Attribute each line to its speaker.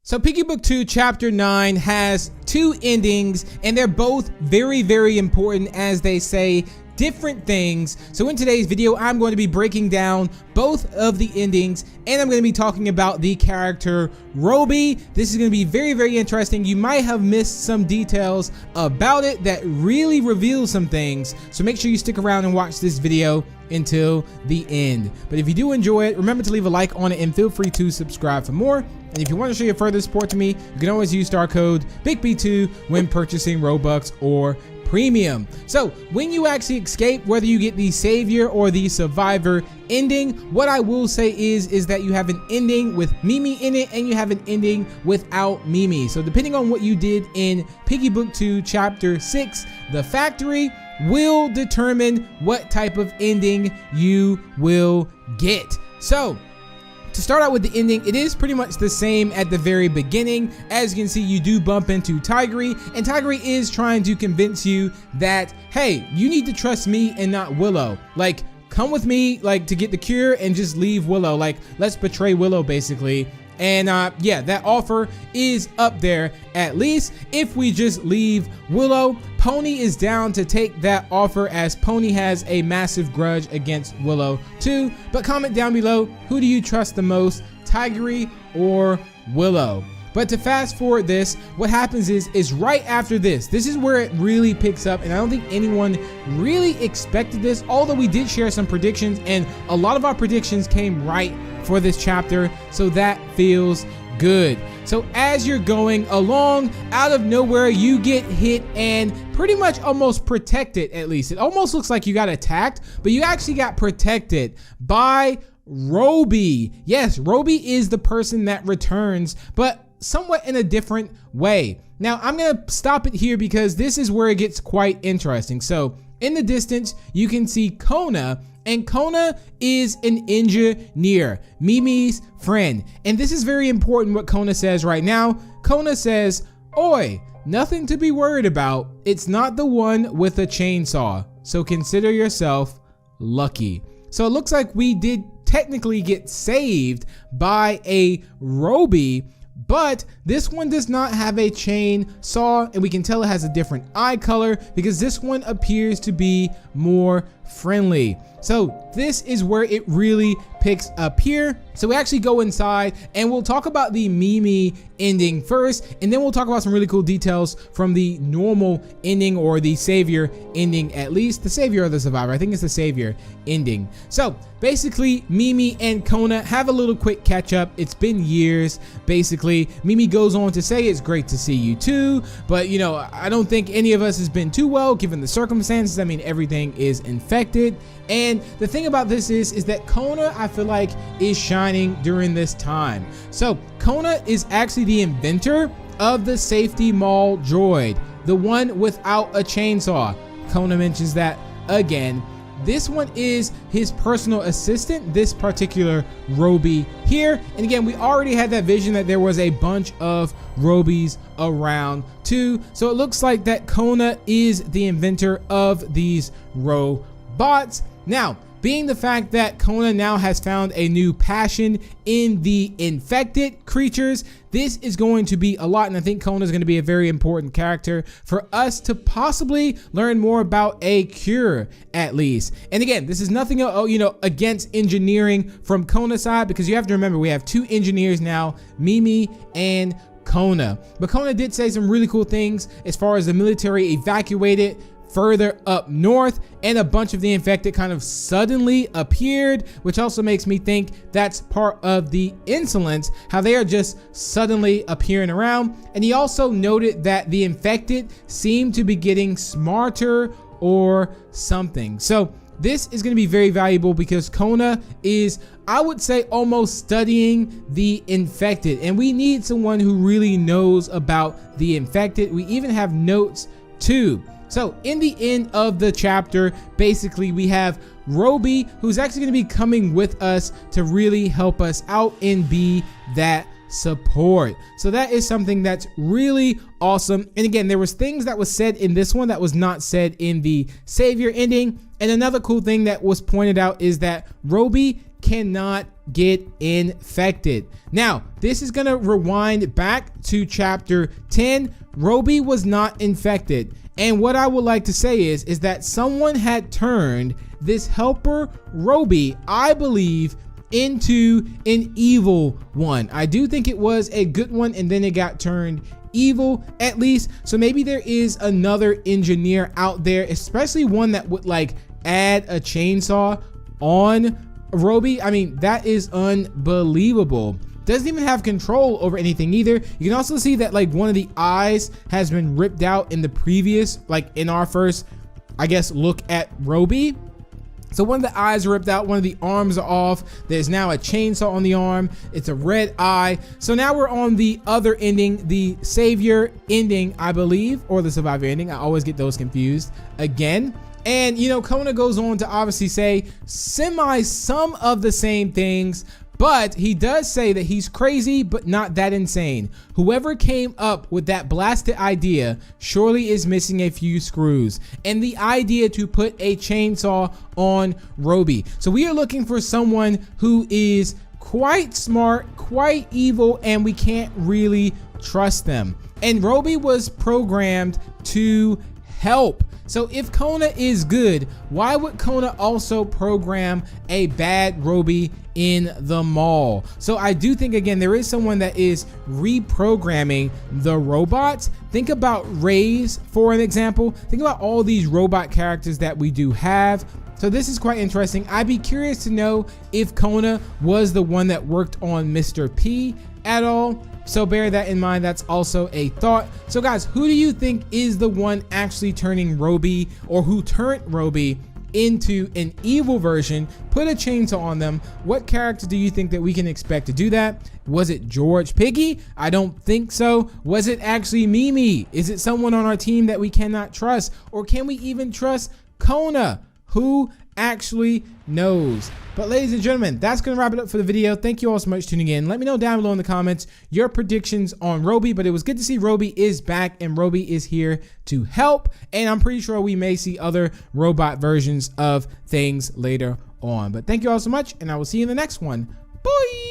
Speaker 1: So Piggy Book 2 Chapter 9 has two endings, and they're both very, very important, as they say different things. So in today's video, I'm going to be breaking down both of the endings, and I'm going to be talking about the character Robby. This is going to be very, very interesting. You might have missed some details about it that really reveal some things. So make sure you stick around and watch this video until the end. But if you do enjoy it, remember to leave a like on it and feel free to subscribe for more. And if you want to show your further support to me, you can always use star code BIGB2 when purchasing Robux or Premium. So when you actually escape, whether you get the Savior or the Survivor ending, what I will say is that you have an ending with Mimi in it, and you have an ending without Mimi. So depending on what you did in Piggy Book 2 Chapter 6, the factory will determine what type of ending you will get. So to start out with the ending, it is pretty much the same at the very beginning. As you can see, you do bump into Tigray, and Tigray is trying to convince you that, hey, you need to trust me and not Willow. Like, come with me, like, to get the cure, and just leave Willow. Like, let's betray Willow, basically. And yeah, that offer is up there. At least if we just leave Willow, Pony is down to take that offer, as Pony has a massive grudge against Willow too. But comment down below, who do you trust the most, Tigray or Willow? But to fast forward this, what happens is right after this is where it really picks up, and I don't think anyone really expected this, although we did share some predictions, and a lot of our predictions came right for this chapter, so that feels good. So as you're going along, out of nowhere you get hit and pretty much almost protected. At least it almost looks like you got attacked, but you actually got protected by Robby. Yes, Robby is the person that returns, but somewhat in a different way. Now I'm gonna stop it here because this is where it gets quite interesting. So in the distance you can see Kona, and Kona is an engineer, Mimi's friend. And this is very important what Kona says right now. Kona says, "Oi, nothing to be worried about. It's not the one with a chainsaw, so consider yourself lucky." So it looks like we did technically get saved by a Robby, but this one does not have a chainsaw, and we can tell it has a different eye color because this one appears to be more friendly. So this is where it really picks up here. So we actually go inside and we'll talk about the Mimi ending first, and then we'll talk about some really cool details from the normal ending, or the Savior ending, at least the Savior or the Survivor. I think it's the Savior ending. So basically Mimi and Kona have a little quick catch up. It's been years. Basically Mimi goes on to say, "It's great to see you too, but you know, I don't think any of us has been too well given the circumstances. I mean, everything is infected." And the thing about this is that Kona, I feel like, is shining during this time. So Kona is actually the inventor of the safety mall droid, the one without a chainsaw. Kona mentions that again. This one is his personal assistant, this particular Robby here. And again, we already had that vision that there was a bunch of Robbies around too. So it looks like that Kona is the inventor of these robots. Now, being the fact that Kona now has found a new passion in the infected creatures, this is going to be a lot, and I think Kona is going to be a very important character for us to possibly learn more about a cure, at least. And again, this is nothing, you know, against engineering from Kona's side, because you have to remember we have two engineers now, Mimi and Kona. But Kona did say some really cool things as far as the military evacuated further up north, and a bunch of the infected kind of suddenly appeared, which also makes me think that's part of the insolence, how they are just suddenly appearing around. And he also noted that the infected seem to be getting smarter or something. So this is going to be very valuable because Kona is, I would say, almost studying the infected, and we need someone who really knows about the infected. We even have notes too. So in the end of the chapter, basically we have Robby, who's actually going to be coming with us to really help us out and be that support. So that is something that's really awesome. And again, there was things that was said in this one that was not said in the Savior ending. And another cool thing that was pointed out is that Robby cannot get infected. Now, this is gonna rewind back to chapter 10. Robby was not infected. And what I would like to say is that someone had turned this helper Robby, I believe, into an evil one. I do think it was a good one, and then it got turned evil, at least. So maybe there is another engineer out there, especially one that would like add a chainsaw on Robby. I mean, that is unbelievable. Doesn't even have control over anything either. You can also see that like one of the eyes has been ripped out in the previous, like in our first, I guess, look at Robby. So one of the eyes are ripped out, one of the arms are off. There's now a chainsaw on the arm. It's a red eye. So now we're on the other ending, the savior ending, I believe, or the survivor ending. I always get those confused again. And you know, Kona goes on to obviously say some of the same things, but he does say that he's crazy, but not that insane. Whoever came up with that blasted idea surely is missing a few screws. And the idea to put a chainsaw on Robby. So we are looking for someone who is quite smart, quite evil, and we can't really trust them. And Robby was programmed to help. So if Kona is good, why would Kona also program a bad Robby in the mall? So I do think, again, there is someone that is reprogramming the robots. Think about Rays, for an example. Think about all these robot characters that we do have. So this is quite interesting. I'd be curious to know if Kona was the one that worked on Mr. P at all. So bear that in mind. That's also a thought. So guys, who do you think is the one actually turning Robby, or who turned Robby into an evil version, put a chainsaw on them? What character do you think that we can expect to do that? Was it George Piggy? I don't think so. Was it actually Mimi? Is it someone on our team that we cannot trust? Or can we even trust Kona? Who actually knows? But ladies and gentlemen, that's gonna wrap it up for the video. Thank you all so much for tuning in. Let me know down below in the comments your predictions on Robby, but it was good to see Robby is back and Robby is here to help, and I'm pretty sure we may see other robot versions of things later on. But thank you all so much, and I will see you in the next one. Bye.